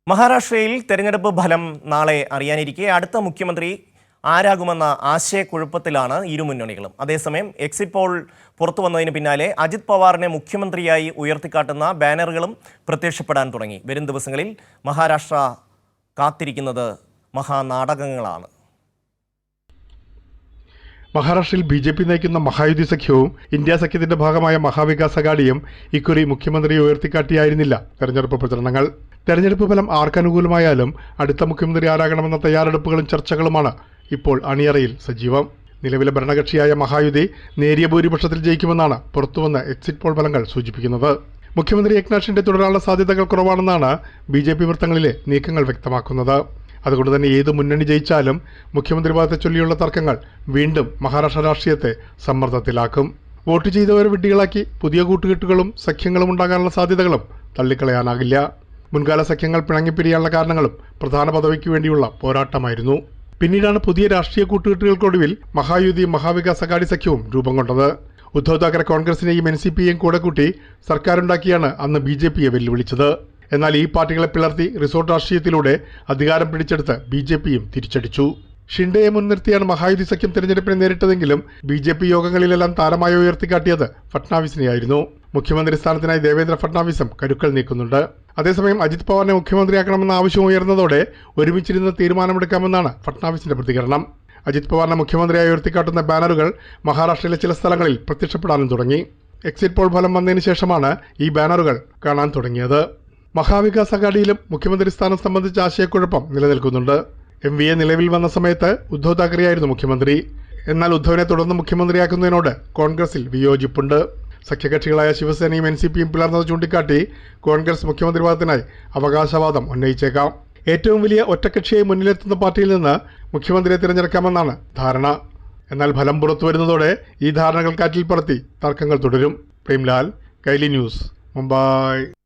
മഹാരാഷ്ട്രയിൽ തെരഞ്ഞെടുപ്പ് ഫലം നാളെ അറിയാനിരിക്കെ അടുത്ത മുഖ്യമന്ത്രി ആരാകുമെന്ന ആശയക്കുഴപ്പത്തിലാണ് ഇരുമുന്നണികളും. അതേസമയം എക്സിറ്റ് പോൾ പുറത്തു വന്നതിന് പിന്നാലെ അജിത് പവാറിനെ മുഖ്യമന്ത്രിയായി ഉയർത്തിക്കാട്ടുന്ന ബാനറുകളും പ്രത്യക്ഷപ്പെടാൻ തുടങ്ങി. വരും ദിവസങ്ങളിൽ മഹാരാഷ്ട്ര കാത്തിരിക്കുന്നത് മഹാനാടകങ്ങളാണ്. മഹാരാഷ്ട്രയിൽ ബി.ജെ.പി. നയിക്കുന്ന മഹായുതി സഖ്യവും ഇന്ത്യ സഖ്യത്തിന്റെ ഭാഗമായ മഹാവികാസ് അഘാഡിയും ഇക്കുറി മുഖ്യമന്ത്രിയെ ഉയർത്തിക്കാട്ടിയായിരുന്നില്ല തെരഞ്ഞെടുപ്പ് പ്രചരണങ്ങൾ. തെരഞ്ഞെടുപ്പ് ഫലം ആർക്കനുകൂലമായാലും അടുത്ത മുഖ്യമന്ത്രി ആരാകണമെന്ന തയ്യാറെടുപ്പുകളും ചർച്ചകളുമാണ് ഇപ്പോൾ അണിയറയിൽ സജീവം. നിലവിലെ ഭരണകക്ഷിയായ മഹായുതി നേരിയ ഭൂരിപക്ഷത്തിൽ ജയിക്കുമെന്നാണ് പുറത്തുവന്ന എക്സിറ്റ് പോൾ ഫലങ്ങൾ സൂചിപ്പിക്കുന്നത്. മുഖ്യമന്ത്രി ഏക്നാഥ് ഷിൻഡെ തുടരാനുള്ള സാധ്യതകൾ കുറവാണെന്നാണ് ബി.ജെ.പി. വൃത്തങ്ങളിലെ നീക്കങ്ങൾ വ്യക്തമാക്കുന്നത്. അതുകൊണ്ട് തന്നെ ഏത് മുന്നണി ജയിച്ചാലും മുഖ്യമന്ത്രി പദത്തെ ചൊല്ലിയുള്ള തർക്കങ്ങൾ വീണ്ടും മഹാരാഷ്ട്ര രാഷ്ട്രീയത്തെ സമ്മർദ്ദത്തിലാക്കും. വോട്ട് ചെയ്തവരെ വിഡ്ഢികളാക്കി പുതിയ കൂട്ടുകെട്ടുകളും സഖ്യങ്ങളും ഉണ്ടാകാനുള്ള സാധ്യതകളും തള്ളിക്കളയാനാകില്ല. മുൻകാല സഖ്യങ്ങൾ പിണങ്ങിപ്പിരിയാനുള്ള കാരണങ്ങളും പ്രധാന പദവിക്ക് വേണ്ടിയുള്ള പോരാട്ടമായിരുന്നു. പിന്നീടാണ് പുതിയ രാഷ്ട്രീയ കൂട്ടുകെട്ടുകൾക്കൊടുവിൽ മഹായുതിയും മഹാവികാസ് അഘാഡി സഖ്യവും രൂപം കൊണ്ടത്. ഉദ്ധവ് താക്കറെ കോൺഗ്രസിനെയും എൻ.സി.പിയെയും കൂടെ കൂട്ടി സർക്കാരുണ്ടാക്കിയാണ് അന്ന് ബി.ജെ.പിയെ വെല്ലുവിളിച്ചത്. എന്നാൽ ഈ പാർട്ടികളെ പിളർത്തി റിസോർട്ട് രാഷ്ട്രീയത്തിലൂടെ അധികാരം പിടിച്ചെടുത്ത് ബി.ജെ.പിയും തിരിച്ചടിച്ചു. ഷിൻഡെയെ മുൻനിർത്തിയാണ് മഹായുതി സഖ്യം തെരഞ്ഞെടുപ്പിനെ നേരിട്ടതെങ്കിലും ബി.ജെ.പി. യോഗങ്ങളിലെല്ലാം താരമായി ഉയർത്തിക്കാട്ടിയത് ഫട്നാവിസിനെയായിരുന്നു. മുഖ്യമന്ത്രി സ്ഥാനത്തിനായി ദേവേന്ദ്ര ഫട്നാവിസും കരുക്കൾ നീക്കുന്നുണ്ട്. അതേസമയം അജിത് പവാറിനെ മുഖ്യമന്ത്രിയാക്കണമെന്ന ആവശ്യം ഉയർന്നതോടെ ഒരുമിച്ചിരുന്ന് തീരുമാനമെടുക്കാമെന്നാണ് ഫട്നാവിസിന്റെ പ്രതികരണം. അജിത് പവാറിനെ മുഖ്യമന്ത്രിയായി ഉയർത്തിക്കാട്ടുന്ന ബാനറുകൾ മഹാരാഷ്ട്രയിലെ ചില സ്ഥലങ്ങളിൽ പ്രത്യക്ഷപ്പെടാനും തുടങ്ങി. എക്സിറ്റ് പോൾ ഫലം വന്നതിന് ശേഷമാണ് ഈ ബാനറുകൾ കാണാൻ തുടങ്ങിയത്. മഹാവികാസ് അഘാഡിയിലും മുഖ്യമന്ത്രി സ്ഥാനം സംബന്ധിച്ച ആശയക്കുഴപ്പം നിലനിൽക്കുന്നുണ്ട്. എം.വി.എ. നിലവിൽ വന്ന സമയത്ത് ഉദ്ധവ് താക്കറെയായിരുന്നു മുഖ്യമന്ത്രി. എന്നാൽ ഉദ്ധവിനെ തുടർന്ന് മുഖ്യമന്ത്രിയാക്കുന്നതിനോട് കോൺഗ്രസിൽ വിയോജിപ്പുണ്ട്. സഖ്യകക്ഷികളായ ശിവസേനയും എൻ.സി.പിയും പിളർന്നത് ചൂണ്ടിക്കാട്ടി കോൺഗ്രസ് മുഖ്യമന്ത്രി പദത്തിനായി അവകാശവാദം ഉന്നയിച്ചേക്കാം. ഏറ്റവും വലിയ ഒറ്റക്കക്ഷിയെ മുന്നിലെത്തുന്ന പാർട്ടിയിൽ നിന്ന് മുഖ്യമന്ത്രിയെ തിരഞ്ഞെടുക്കാമെന്നാണ് ധാരണ. എന്നാൽ ഫലം പുറത്തുവരുന്നതോടെ ഈ ധാരണകൾ കാറ്റിൽ പറത്തി തർക്കങ്ങൾ തുടരും. പ്രേംലാൽ, കൈലി ന്യൂസ്, മുംബൈ.